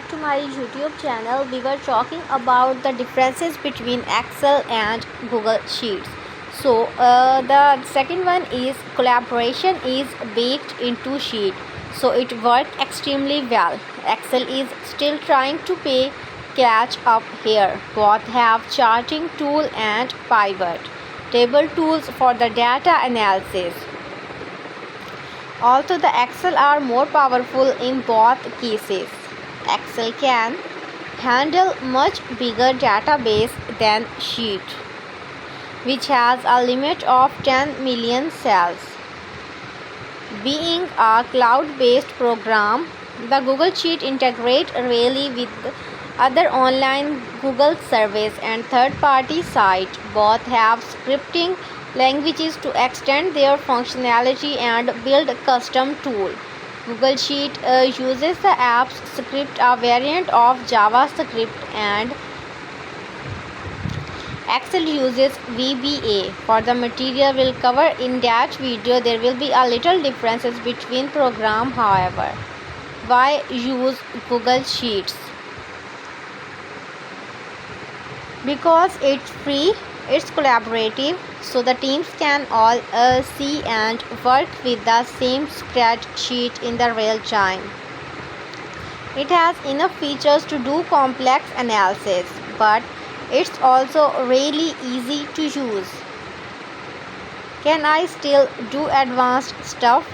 back to my YouTube channel. We were talking about the differences between Excel and Google Sheets. The second one is collaboration is baked into Sheet. So it worked extremely well. Excel is still trying to catch up here. Both have charting tool and pivot table tools for the data analysis. Although the Excel are more powerful in both cases, Excel can handle much bigger database than Sheet, which has a limit of 10 million cells. Being a cloud-based program, the Google Sheet integrates really with other online Google service and third-party sites. Both have scripting languages to extend their functionality and build custom tools. Google Sheet uses the app's script, a variant of JavaScript, and Excel uses VBA. For the material we'll cover in that video, there will be a little differences between program. However, why use Google Sheets? Because it's free, it's collaborative, so the teams can all see and work with the same spreadsheet in the real time. It has enough features to do complex analysis, but it's also really easy to use. Can I still do advanced stuff?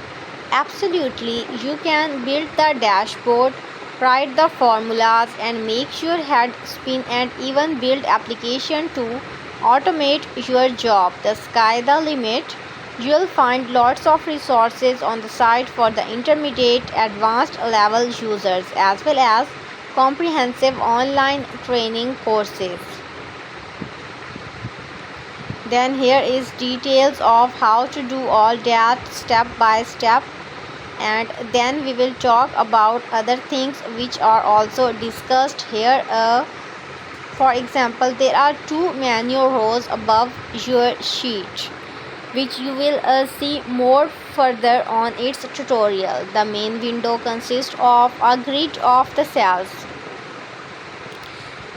Absolutely. You can build the dashboard, write the formulas, and make your head spin, and even build application to automate your job. The sky the limit. You'll find lots of resources on the site for the intermediate advanced level users, as well as comprehensive online training courses. Then here is details of how to do all that step by step, and then we will talk about other things which are also discussed here. For example, there are two menu rows above your sheet, which you will see more further on its tutorial. The main window consists of a grid of the cells.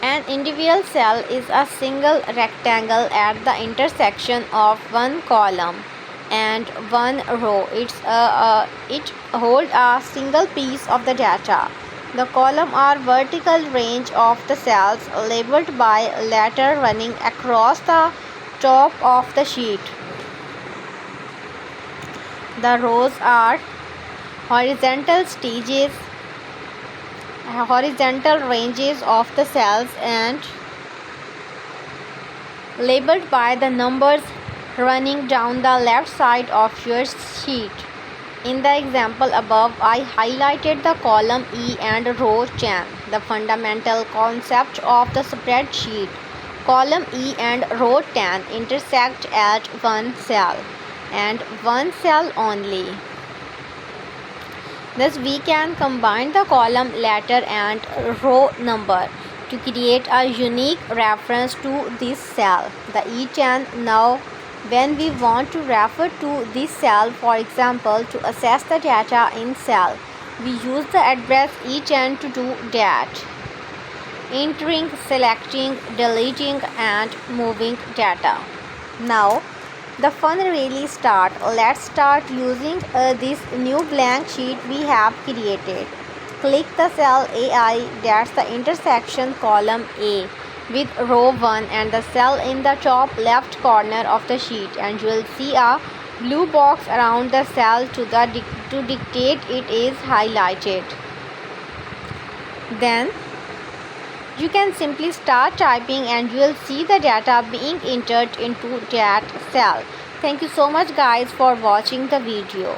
An individual cell is a single rectangle at the intersection of one column and one row. It holds a single piece of the data. The column are vertical range of the cells labeled by letter running across the top of the sheet. The rows are horizontal ranges of the cells and labeled by the numbers running down the left side of your sheet. In the example above, I highlighted the column E and row 10. The fundamental concept of the spreadsheet. Column E and row 10 intersect at one cell and one cell only. Thus, we can combine the column letter and row number to create a unique reference to this cell, the E10. Now, when we want to refer to this cell, for example, to access the data in cell, we use the address E10 to do that. Entering, selecting, deleting, and moving data. Now, the fun really starts. Let's start using this new blank sheet we have created. Click the cell AI, that's the intersection column A, with row 1 and the cell in the top left corner of the sheet, and you will see a blue box around the cell to dictate it is highlighted. Then you can simply start typing and you will see the data being entered into that cell. Thank you so much guys for watching the video.